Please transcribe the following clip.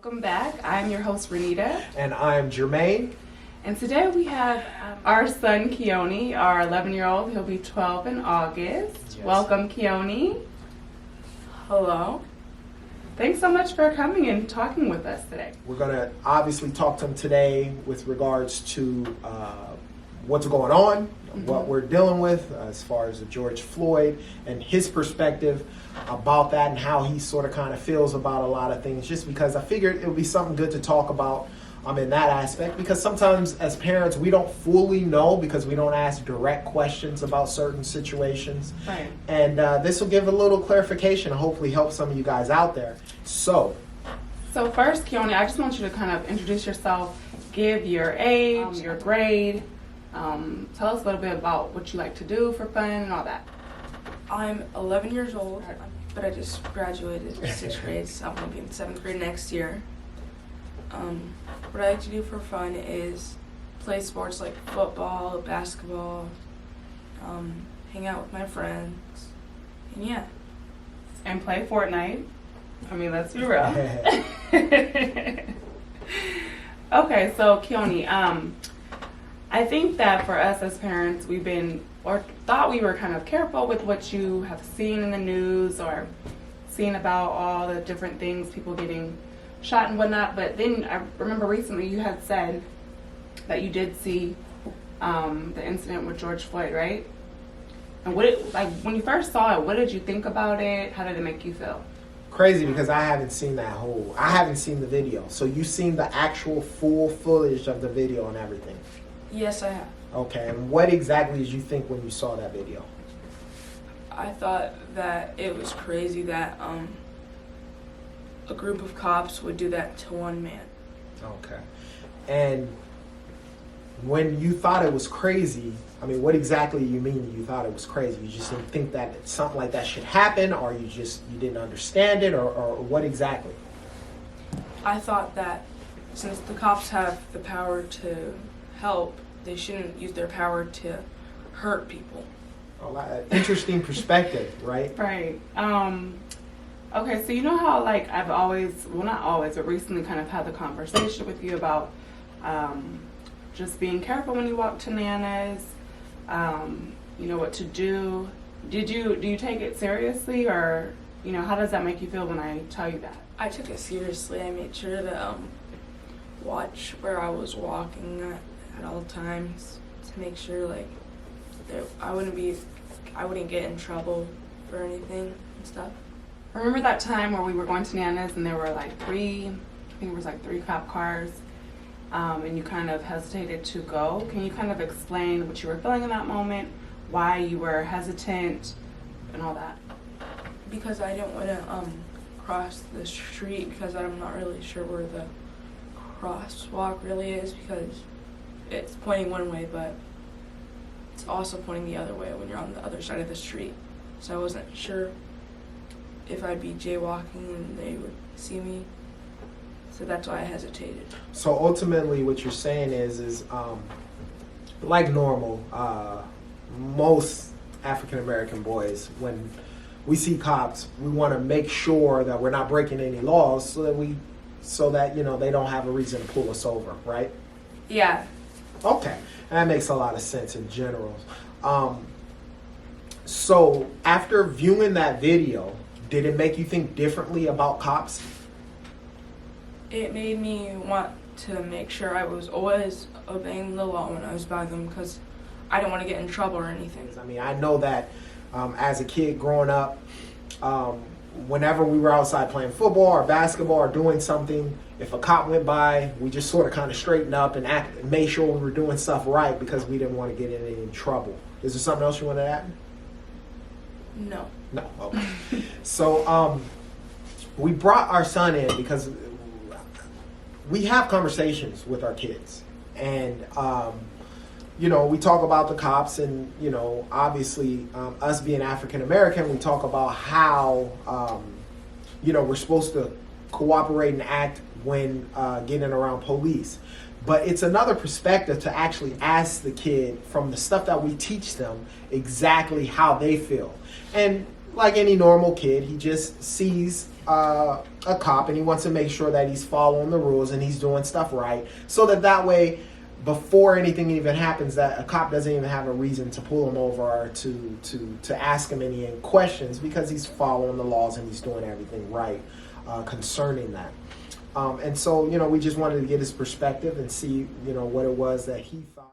Welcome back. I'm your host, Renita. And I'm Jermaine. And today we have our son, Keone, our 11-year-old. He'll be 12 in August. Yes. Welcome, Keone. Hello. Thanks so much for coming and talking with us today. We're going to obviously talk to him today with regards to what's going on, what we're dealing with as far as the George Floyd and his perspective about that and how he sort of kind of feels about a lot of things, just because I figured it would be something good to talk about in that aspect, because sometimes as parents we don't fully know because we don't ask direct questions about certain situations. Right. And this will give a little clarification and hopefully help some of you guys out there. So first, Keone, I just want you to kind of introduce yourself, give your age, your grade. Tell us a little bit about what you like to do for fun and all that. I'm 11 years old, but I just graduated 6th grade, so I'm going to be in 7th grade next year. What I like to do for fun is play sports like football, basketball, hang out with my friends, and yeah. And play Fortnite. I mean, let's be real. Okay, so Keone, I think that for us as parents, we've been, or thought we were kind of careful with what you have seen in the news or seen about all the different things, people getting shot and whatnot. But then I remember recently you had said that you did see the incident with George Floyd, right? And when you first saw it, what did you think about it? How did it make you feel? Crazy, because I haven't seen I haven't seen the video. So you've seen the actual full footage of the video and everything? Yes, I have. Okay, and what exactly did you think when you saw that video? I thought that it was crazy that a group of cops would do that to one man. Okay. And when you thought it was crazy, I mean, what exactly you mean you thought it was crazy? You just didn't think that something like that should happen, or you didn't understand it, or what exactly? I thought that since the cops have the power to help, they shouldn't use their power to hurt people. Interesting perspective, right? Right. Okay, so you know how I've always, well not always, but recently kind of had the conversation with you about just being careful when you walk to Nana's, you know what to do. Do you take it seriously, or how does that make you feel when I tell you that? I took it seriously. I made sure to watch where I was walking at all times to make sure I wouldn't get in trouble for anything and stuff. Remember that time where we were going to Nana's and there were three cop cars, and you kind of hesitated to go? Can you kind of explain what you were feeling in that moment, why you were hesitant and all that? Because I didn't want to cross the street, because I'm not really sure where the crosswalk really is, because it's pointing one way, but it's also pointing the other way when you're on the other side of the street. So I wasn't sure if I'd be jaywalking and they would see me. So that's why I hesitated. So ultimately what you're saying is like normal, most African American boys, when we see cops, we want to make sure that we're not breaking any laws so that they don't have a reason to pull us over, right? Yeah. Okay, that makes a lot of sense in general. So after viewing that video, did it make you think differently about cops? It made me want to make sure I was always obeying the law when I was by them, because I didn't want to get in trouble or anything. I mean, I know that as a kid growing up, whenever we were outside playing football or basketball or doing something, if a cop went by, we just sort of kind of straightened up and made sure we were doing stuff right because we didn't want to get in any trouble. Is there something else you want to add? No. No. Okay. So we brought our son in because we have conversations with our kids, and we talk about the cops, and obviously us being African American, we talk about how we're supposed to cooperate and act when getting around police. But it's another perspective to actually ask the kid, from the stuff that we teach them, exactly how they feel. And like any normal kid, he just sees a cop, and he wants to make sure that he's following the rules and he's doing stuff right, so that way, before anything even happens, that a cop doesn't even have a reason to pull him over or to ask him any questions, because he's following the laws and he's doing everything right concerning that. And so, we just wanted to get his perspective and see, what it was that he thought.